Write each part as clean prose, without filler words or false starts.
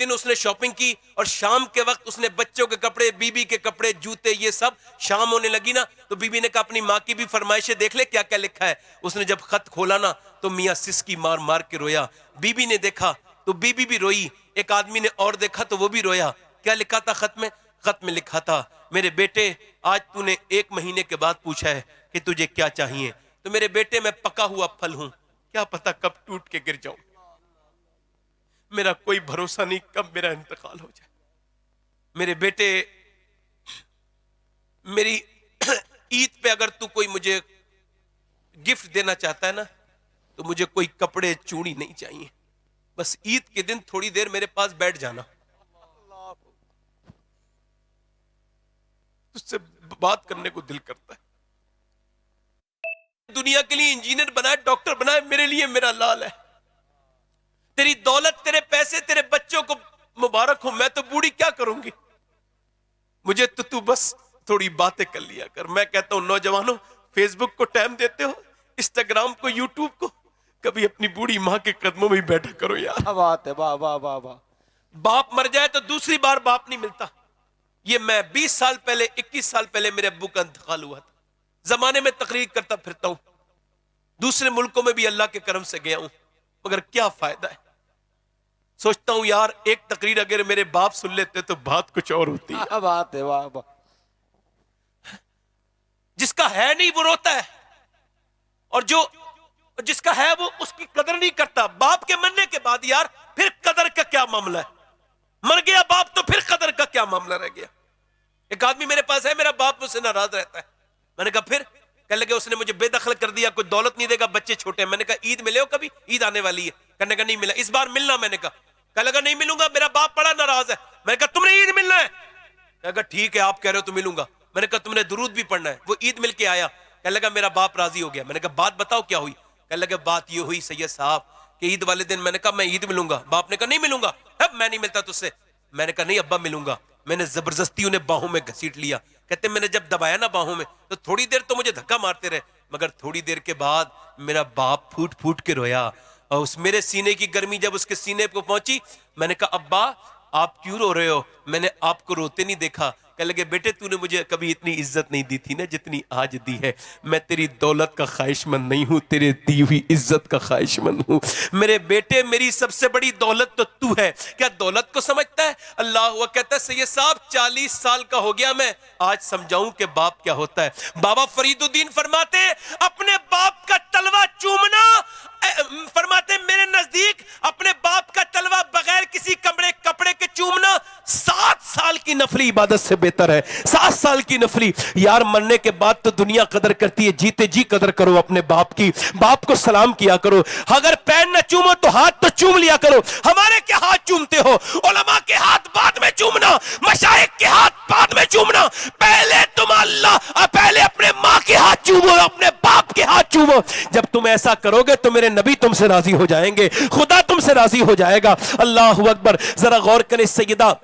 दिन उसने शॉपिंग की और शाम के वक्त उसने बच्चों के कपड़े, बीबी के कपड़े, जूते, ये सब, शाम होने लगी ना तो बीबी ने कहा अपनी माँ की भी फरमाइशें देख ले क्या क्या लिखा है। उसने जब खत खोला ना तो मियाँ सिसकी मार मार के रोया। बीबी ने देखा तो बीबी भी रोई, एक आदमी ने और देखा तो वो भी रोया। क्या लिखा था खत में? खत में लिखा था, मेरे बेटे आज तूने 1 महीने के बाद पूछा है कि तुझे क्या चाहिए, तो मेरे बेटे मैं पका हुआ फल हूं, क्या पता कब टूट के गिर जाऊं, मेरा कोई भरोसा नहीं कब मेरा इंतकाल हो जाए। मेरे बेटे मेरी ईद पे अगर तू कोई मुझे गिफ्ट देना चाहता है ना तो मुझे कोई कपड़े चूड़ी नहीं चाहिए, बस ईद के दिन थोड़ी देर मेरे पास बैठ जाना, उससे बात करने को दिल करता है। दुनिया के लिए इंजीनियर बनाए, डॉक्टर बनाए, मेरे लिए मेरा लाल है। तेरी दौलत, तेरे पैसे, तेरे बच्चों को मुबारक हो, मैं तो बूढ़ी क्या करूंगी, मुझे तो तू बस थोड़ी बातें कर लिया कर। मैं कहता हूं नौजवानों, फेसबुक को टाइम देते हो, इंस्टाग्राम को, यूट्यूब को, कभी अपनी बूढ़ी मां के कदमों में बैठा करो यार। क्या बात है, वाह वाह वाह वाह। बाप मर जाए तो दूसरी बार बाप नहीं मिलता। ये मैं 20 साल पहले, 21 साल पहले मेरे अब्बू का इंतकाल हुआ था, जमाने में तकरीर करता फिरता हूं, दूसरे मुल्कों में भी अल्लाह के करम से गया हूं, मगर क्या फायदा है। सोचता हूं यार एक तकरीर अगर मेरे बाप सुन लेते तो बात कुछ और होती है। क्या बात है, वाह वाह। जिसका है नहीं वो रोता है, और जो जिसका है वो उसकी कदर नहीं करता। बाप के मरने के बाद यार फिर कदर का क्या मामला है, मर गया बाप तो फिर कदर का क्या मामला रह गया। एक आदमी मेरे पास है, मेरा बाप मुझसे नाराज रहता है। मैंने कहा फिर? कहने लगे उसने मुझे बेदखल कर दिया, कोई दौलत नहीं देगा, बच्चे छोटे हैं। मैंने कहा ईद मिले हो कभी? ईद आने वाली है। कहने का नहीं मिला, इस बार मिलना। मैंने कहा, कहने लगा नहीं मिलूंगा, मेरा बाप बड़ा नाराज है। मैंने कहा तुमने ईद मिलना है? कहने ठीक है आप कह रहे हो तो मिलूंगा। मैंने कहा तुमने दुरूद भी पढ़ना है। वो ईद मिल के आया, कहने लगा मेरा बाप राजी हो गया। मैंने कहा बात बताओ क्या हुई? कहने लगे बात ये हुई सैयद साहब कि ईद वाले दिन मैंने कहा मैं ईद मिलूंगा, बाप ने कहा नहीं मिलूंगा। अब मैं नहीं मिलता तुझसे। मैंने कहा नहीं अब्बा मिलूंगा। मैंने जबरदस्ती उन्हें बाहों में घसीट लिया। कहते मैंने जब दबाया ना बाहों में तो थोड़ी देर तो मुझे धक्का मारते रहे, मगर थोड़ी देर के बाद मेरा बाप फूट फूट के रोया, और उस मेरे सीने की गर्मी जब उसके सीने को पहुंची, मैंने कहा अब्बा आप क्यों रो रहे हो, मैंने आपको रोते नहीं देखा। कहने लगे बेटे तूने मुझे कभी इतनी इज्जत नहीं दी थी ना जितनी आज दी है। मैं तेरी दौलत का ख्वाहिशमंद नहीं हूं, तेरे दी हुई इज्जत का ख्वाहिशमंद हूं। मेरे बेटे मेरी सबसे बड़ी दौलत तो तू है। क्या दौलत को समझता है? अल्लाह हुआ कहता है सैयद साहब 40 साल का हो गया मैं, आज समझाऊं कि बाप क्या होता है। बाबा फरीदुद्दीन फरमाते अपने बाप का तलवा चूमना, फरमाते मेरे नजदीक अपने बाप का तलवा बगैर किसी कपड़े के चूमना 7 साल की नफली इबादत से बेहतर है। 7 साल की नफली। यार मरने के बाद तो दुनिया कदर करती है, जीते जी कदर करो अपने बाप की, बाप को सलाम किया करो। अगर पैर न चूमो तो हाथ तो चूम लिया करो। हमारे क्या हाथ चूमते हो? उलमा के हाथ बाद में चूमना, मशाइख के हाथ बाद में चूमना। पहले तुम अल्लाह, पहले अपने माँ के हाथ चूमो, अपने बाप के हाथ चूमो। जब तुम ऐसा करोगे तो मेरे नबी तुमसे राजी हो जाएंगे, खुदा तुमसे राजी हो जाएगा। अल्लाह अकबर। जरा गौर करें, सैयदा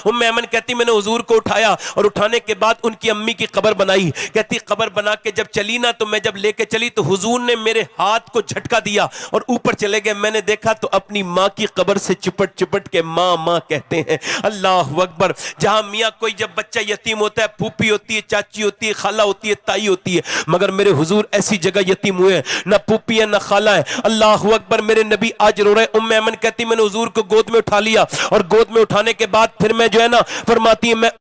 उम्मे ऐमन कहती मैंने हुजूर को उठाया और उठाने के बाद उनकी अम्मी की कब्र बनाई। कहती कब्र बना के जब चली ना तो मैं जब लेके चली तो हुजूर ने मेरे हाथ को झटका दिया और ऊपर चले गए। मैंने देखा तो अपनी माँ की कब्र से चिपट चिपट के माँ माँ कहते हैं। अल्लाह अकबर। जहां मियाँ कोई जब बच्चा यतीम होता है, फूफी होती है, चाची होती है, खाला होती है, ताई होती है, मगर मेरे हुजूर ऐसी जगह यतीम हुए, ना फूफी है ना खाला है। अल्लाह अकबर। मेरे नबी आज रो रहे। उम्मे ऐमन कहती मैंने हुजूर को गोद में उठा लिया और गोद में उठाने के बाद फिर मैं जो है ना, फरमाती है मैं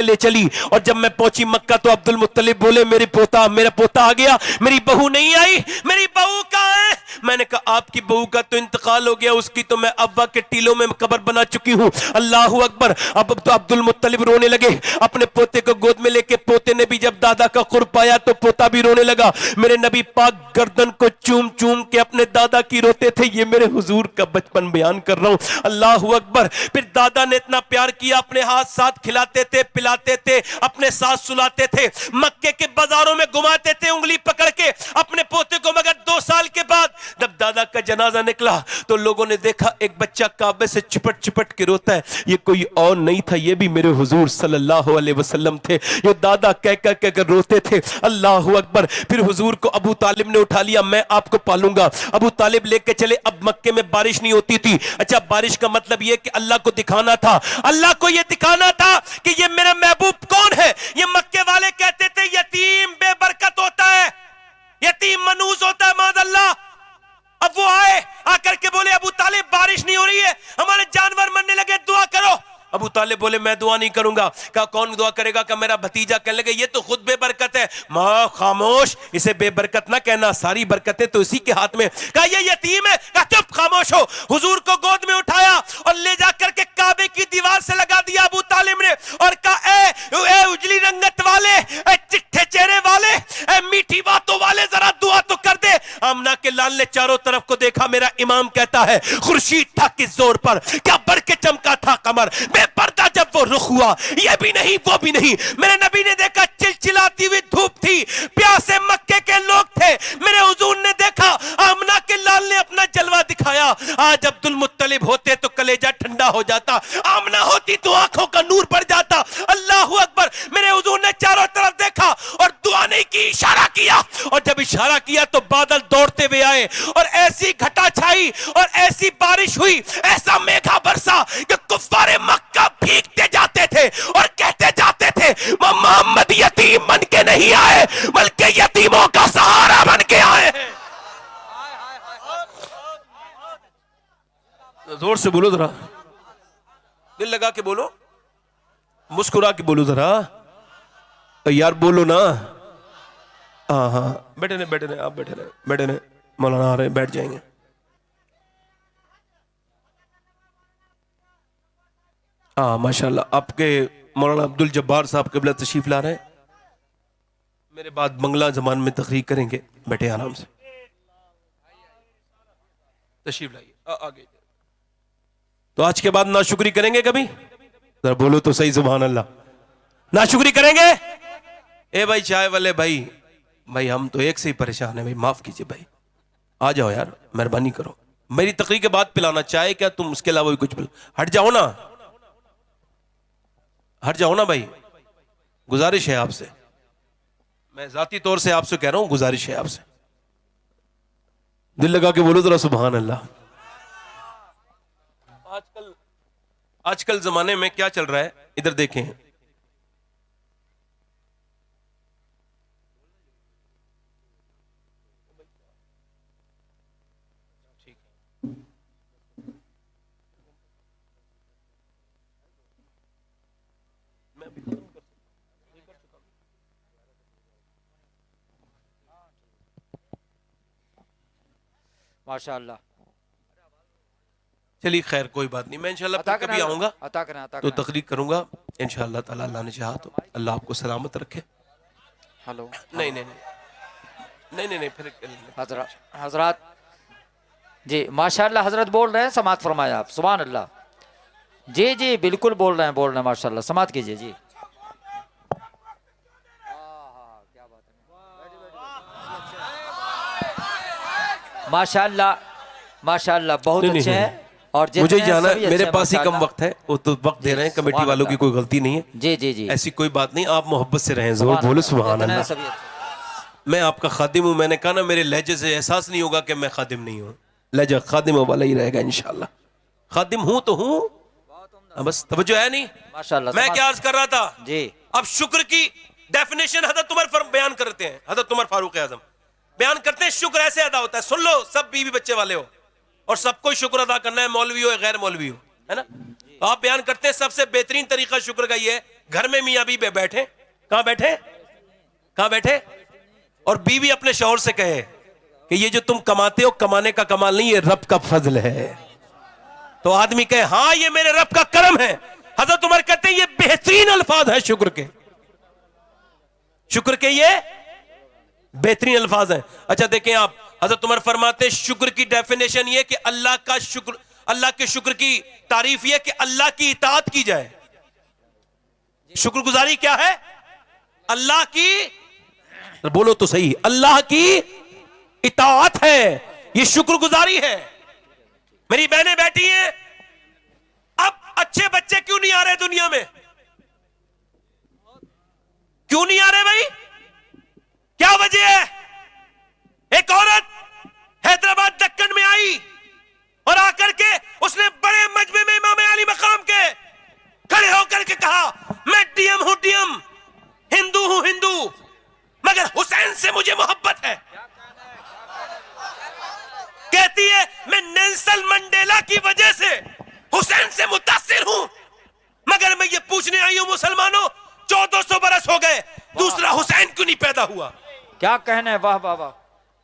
ले चली, और जब मैं पहुंची मक्का तो अब्दुल मुत्तलिब बोले मेरा पोता आ गया, मेरी बहू नहीं आई, मेरी बहू कहां है? मैंने कहा आपकी बहू का तो इंतकाल हो गया, उसकी तो मैं अब्बा के टीलों में कब्र बना चुकी हूं। अल्लाह अकबर। अब तो अब्दुल मुत्तलिब रोने लगे अपने पोते को गोद में लेके। पोते ने भी जब दादा का कुर्ब पाया तो पोता भी रोने लगा। मेरे नबी पाक गर्दन को चूम चूम के अपने दादा की रोते थे। ये मेरे हुजूर का बचपन बयान कर रहा हूं। अल्लाह अकबर। फिर दादा ने इतना प्यार किया, अपने हाथ साथ खिलाते थे, पिलाते थे, अपने साथ सुलाते थे, मक्के के बाजारों में घुमाते थे उंगली पकड़ के अपने पोते को। मगर 2 साल के बाद जब दादा का जनाजा निकला तो लोगों ने देखा एक बच्चा काबे से चिपट चिपट के रोता है। ये कोई और नहीं था, ये भी मेरे हुजूर सल्लल्लाहु अलैहि वसल्लम थे। ये दादा कह कह कर रोते थे। अल्लाह अकबर। फिर हुजूर को अबू तालिब ने उठा लिया, मैं आपको पालूंगा। अबू तालिब लेके चले। अब मक्के में बारिश नहीं होती थी। अच्छा, बारिश का मतलब यह कि अल्लाह को दिखाना था, अल्लाह को यह दिखाना था कि ये मेरा महबूब कौन है। ये मक्के वाले कहते थे यतीम बेबरकत होता है, यतीम मनूस होता है, माज़अल्लाह। अब वो आए, आकर के बोले अबू तालिब बारिश नहीं हो रही है, हमारे जानवर मरने लगे, दुआ करो। अबू तालिब बोले मैं दुआ नहीं करूंगा। कहा कौन दुआ करेगा? का मेरा भतीजा। कहने लगे ये तो खुद बेबरकत है। मां खामोश, इसे बेबरकत ना कहना, सारी बरकतें तो इसी के हाथ में। कहा ये यतीम है। कहा चुप, खामोश हो। हुजूर को गोद में उठाया और ले जाकर के काबे की दीवार से लगा दिया अबू तालिब ने और कहा ए उजली रंगत वाले, ए चिट्ठे चेहरे वाले, ए मीठी बातों वाले, जरा दुआ तो कर दे। आमना के लाल ने चारों तरफ को देखा। मेरा इमाम कहता है खुर्शीद था किस जोर पर, क्या बढ़ के चमका था कमर, बेपर्दा जब वो रुख हुआ, ये भी नहीं वो भी नहीं। मेरे नबी ने देखा चिलचिलाती हुई धूप थी, प्यासे मक्के के लोग थे। मेरे हुजूर ने देखा, आमना के लाल ने अपना जलवा दिखाया। आज अब्दुल मुत्तलिब होते तो कलेजा ठंडा हो जाता, आमना होती तो आंखों का नूर बढ़ जाता। अल्लाह अकबर। मेरे हुजूर ने चारों तरफ देखा और दुआ नहीं की, इशारा किया। और जब इशारा किया तो बादल दौड़ते हुए आए और ऐसी घटा छाई और ऐसी बारिश हुई, ऐसा मेघा बरसा कि कुफ्फारे मक्का भीगते जाते थे और कहते जाते थे मोहम्मद यतीम बन के नहीं आए, बल्कि यतीमों का सहारा बन के आए हैं। जोर से बोलो जरा, दिल लगा के बोलो, मुस्कुरा के बोलो जरा यार, बोलो ना। हाँ हाँ, बैठे रहे बैठे रहे, आप बैठे रहे बैठे रहे, मौलाना आ रहे, बैठ जाएंगे। हाँ माशाल्लाह, आपके मौलाना अब्दुल जब्बार साहब क़िबला तशरीफ ला रहे हैं। मेरे बाद बंगला जबान में तकरीर करेंगे, बैठे आराम से, तशरीफ लाइए आगे। तो आज के बाद नाशुक्री करेंगे कभी? जरा बोलो तो सही, सुभान अल्लाह। नाशुक्री करेंगे? ए भाई चाय वाले भाई, भाई हम तो एक से ही परेशान है भाई, माफ कीजिए भाई, आ जाओ यार, मेहरबानी करो। मेरी तकरीर के बाद पिलाना चाय, क्या तुम उसके अलावा भी कुछ पिला? हट जाओ ना, हट जाओ ना भाई, गुजारिश है आपसे, मैं जाती तौर से आपसे कह रहा हूं, गुजारिश है आपसे। दिल लगा के बोलो जरा सुभान अल्लाह। आजकल जमाने में क्या चल रहा है, इधर देखें। माशाअल्लाह। चलिए खैर कोई बात नहीं, मैं इंशाल्लाह फिर कभी आऊंगा तो तकरीर करूंगा इंशाल्लाह ताला। अल्लाह ने चाहा तो अल्लाह आपको सलामत रखे। हेलो, नहीं नहीं नहीं नहीं नहीं नहीं, फिर हजरत जी माशाअल्लाह, हजरत बोल रहे हैं, समात फरमाए आप, सुभान अल्लाह। जी जी बिल्कुल बोल रहे हैं माशाअल्लाह, समात कीजिए जी। माशाअल्लाह माशाअल्लाह, बहुत अच्छे हैं। और मुझे जाना है, मेरे पास ही कम वक्त है, वो तो वक्त दे रहे हैं, कमेटी वालों की कोई गलती नहीं है। जी जी जी, ऐसी कोई बात नहीं, आप मोहब्बत से रहें, जोर बोलो सुभान अल्लाह। मैं आपका खादिम हूं, मैंने कहा ना, मेरे लहजे से एहसास नहीं होगा कि मैं खादिम नहीं हूं, लहजा खादिम वाला ही रहेगा इंशाल्लाह। खादिम हूं तो हूं, बस तवज्जो है नहीं माशाल्लाह। मैं क्या अर्ज कर रहा था जी, अब शुक्र की डेफिनेशन हजरत उमर बयान करते हैं, हजरत उमर फारूक आजम बयान करते हैं शुक्र ऐसे अदा होता है। सुन लो, सब बीवी बच्चे वाले हो और सबको शुक्र अदा करना है, मौलवी हो या गैर मौलवी हो, है ना। तो आप बयान करते हैं सबसे बेहतरीन तरीका शुक्र का ये है, घर में मियां बीवी बैठे, कहां बैठे, कहां बैठे, और बीवी अपने शौहर से कहे कि ये जो तुम कमाते हो, कमाने का कमाल नहीं, ये रब का फजल है। तो आदमी कहे हाँ ये मेरे रब का करम है। हजरत उमर कहते हैं ये बेहतरीन अल्फाज है शुक्र के, शुक्र के ये बेहतरीन अल्फाज हैं। अच्छा देखें आप, हजरत उमर फरमाते शुक्र की डेफिनेशन ये कि अल्लाह का शुक्र, अल्लाह के शुक्र की तारीफ ये कि अल्लाह की इताअत की जाए। शुक्रगुजारी क्या है? अल्लाह की, बोलो तो सही, अल्लाह की इताअत है, ये शुक्रगुजारी है। मेरी बहनें बैठी हैं, अब अच्छे बच्चे क्यों नहीं आ रहे दुनिया में? क्यों नहीं आ रहे भाई? क्या वजह है? एक औरत हैदराबाद दक्कन में आई और आकर के उसने बड़े मजमे में इमाम अली मकाम के खड़े होकर के कहा, मैं डीएम हूं डीएम, हिंदू हूं हिंदू, मगर हुसैन से मुझे मोहब्बत है। कहती है मैं नेल्सन मंडेला की वजह से हुसैन से मुतासिर हूं, मगर मैं ये पूछने आई हूं मुसलमानों, 1400 बरस हो गए, दूसरा हुसैन क्यों नहीं पैदा हुआ? क्या कहना है, वाह वाह वाह।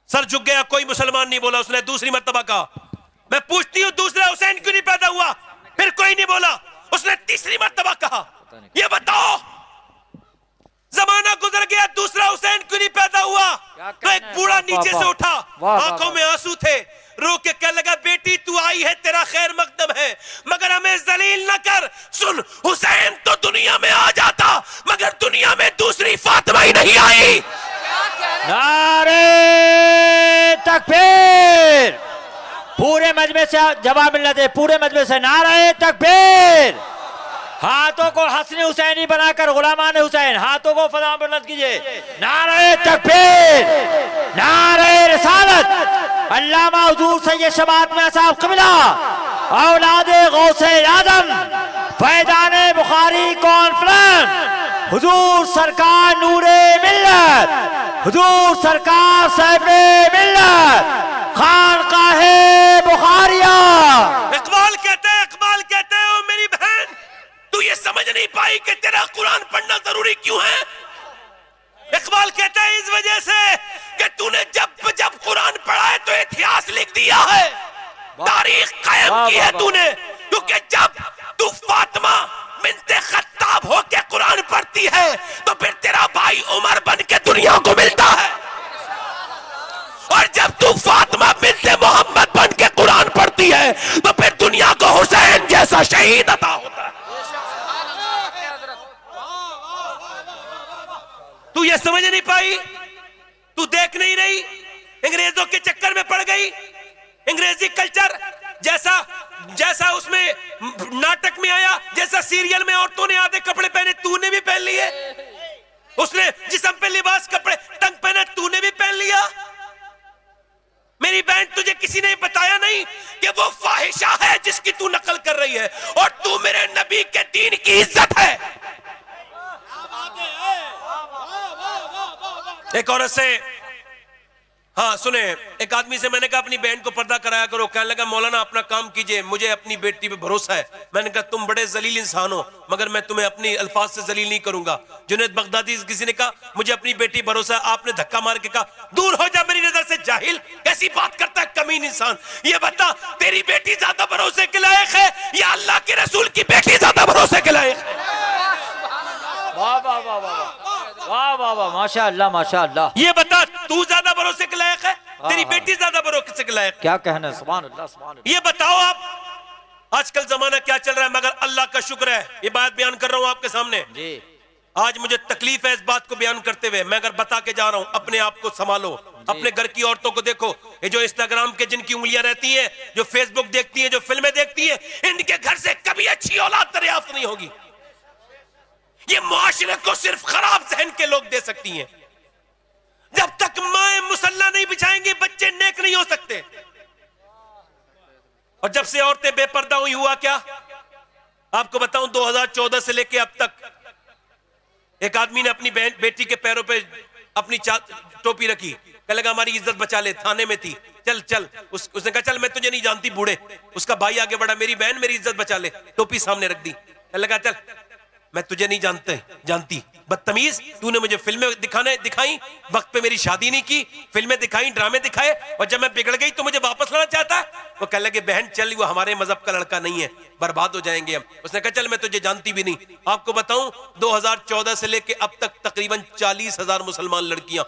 सर झुक गया, कोई मुसलमान नहीं बोला। उसने दूसरी मर्तबा कहा, मैं पूछती हूं दूसरा हुसैन क्यों नहीं पैदा हुआ? फिर कोई नहीं बोला। उसने तीसरी मर्तबा कहा, ये बताओ जमाना गुजर गया, दूसरा हुसैन क्यों नहीं पैदा हुआ? तो एक बूढ़ा नीचे से उठा, आंखों में आंसू थे, रो के कहने लगा, बेटी तू आई है, तेरा खैर मकदम है, मगर हमें जलील न कर। सुन, हुसैन तो दुनिया में आ जाता, मगर दुनिया में दूसरी फातिमा ही नहीं आई। नारे तकबीर। पूरे मजमे से जवाब मिलना चाहिए, पूरे मजमे से नारे तकबीर। हाथों को हसनी हुसैनी बनाकर गुलामान हुसैन, हाथों को फजा बुलंद कीजिए। नारे तकबीर, नारे रिसालत। अल्लामा हुजूर सैयद शबात में साहब क़िबला, औलादे गौसे आज़म, फैज़ाने बुखारी कॉन्फ्रेंस, हुजूर सरकार नूरे मिल्लत, हुजूर सरकार साहिबे मिल्लत, खानकाहे बुखारिया। इकबाल कहते हैं, ओ मेरी बहन, तू ये समझ नहीं पाई कि तेरा कुरान पढ़ना जरूरी क्यों है? इकबाल कहता है इस वजह से कि तूने जब जब कुरान पढ़ा है तो इतिहास लिख दिया है, तारीख कायम की है तूने। क्योंकि जब तू फातिमा बिन्ते खत्ताब होके कुरान पढ़ती है तो फिर तेरा भाई उमर बन के दुनिया को मिलता है, और जब तू फातिमा बिन्ते मोहम्मद बन के कुरान पढ़ती है तो फिर दुनिया को हुसैन जैसा शहीद अता होता है। तू ये समझ नहीं पाई, तू देख नहीं रही, अंग्रेजों के चक्कर में पड़ गई। अंग्रेजी कल्चर जैसा जैसा उसमें नाटक में आया, जैसा सीरियल में औरतों ने आधे कपड़े पहने, तूने भी पहन लिए। उसने जिस्म पे लिबास कपड़े तंग पहना, तूने भी पहन लिया। मेरी बहन, तुझे किसी ने बताया नहीं कि वो फाहिशा है जिसकी तू नकल कर रही है, और तू मेरे नबी के दीन की इज्जत है। एक औरत से, हाँ सुने, एक आदमी से मैंने कहा अपनी बहन को पर्दा कराया करो। कहने लगा मौलाना अपना काम कीजिए, मुझे अपनी बेटी पे भरोसा है। मैंने कहा तुम बड़े जलील इंसान हो, मगर मैं तुम्हें अपनी अल्फाज से जलील नहीं करूंगा। जुनैद बगदादी किसी ने कहा मुझे अपनी बेटी भरोसा है, आपने धक्का मार के कहा दूर हो जा मेरी नजर से जाहिल, कैसी बात करता है कमीन इंसान। ये बता तेरी बेटी ज्यादा भरोसे के लायक है या अल्लाह के रसूल की बेटी ज्यादा भरोसे के लायक है? वाह वाह वाह वाह वाह वाह वाह, माशाअल्लाह माशाअल्लाह। ये बता तू ज्यादा भरोसे के लायक है, तेरी बेटी ज्यादा भरोसे के लायक? क्या कहना, सुभान अल्लाह सुभान अल्लाह। ये बताओ आप आजकल जमाना क्या चल रहा है, मगर अल्लाह का शुक्र है ये बात बयान कर रहा हूं आपके सामने जी। आज मुझे तकलीफ है इस बात को बयान करते हुए, मैं अगर बता के जा रहा हूं, अपने आप को संभालो। अपने घर की औरतों को देखो, ये जो इंस्टाग्राम के जिनकी उंगलियां रहती हैं, जो फेसबुक देखती है, जो फिल्में देखती है, इनके घर से कभी अच्छी औलाद दरियाफ्त नहीं होगी। ये मुआशरे को सिर्फ खराब जहन के लोग दे सकती हैं। जब तक माएं मुसल्ला नहीं बिछाएंगी बच्चे नेक नहीं हो सकते। और जब से औरतें बेपर्दा हुई, हुआ क्या आपको बताऊं, 2014 से लेके अब तक एक आदमी ने अपनी बेटी के पैरों पे अपनी टोपी रखी, कहने लगा हमारी इज्जत बचा ले, थाने में थी, चल चल। उसने कहा चल मैं तुझे नहीं जानती बूढ़े। उसका भाई आगे बढ़ा, मेरी बहन मेरी इज्जत बचा ले, टोपी सामने रख दी, कहने लगा चल मैं तुझे नहीं जानती, बदतमीज, तूने मुझे फिल्में दिखाई, वक्त पे मेरी शादी नहीं की, फिल्में दिखाई, ड्रामे दिखाए, और जब मैं बिगड़ गई तो मुझे वापस लाना चाहता है। वो कहने लगे बहन चल, वो हमारे मजहब का लड़का नहीं है, बर्बाद हो जाएंगे हम। उसने कहा चल मैं तुझे जानती भी नहीं। आपको बताऊं 2014 से लेके अब तक तकरीबन 40,000 मुसलमान लड़कियां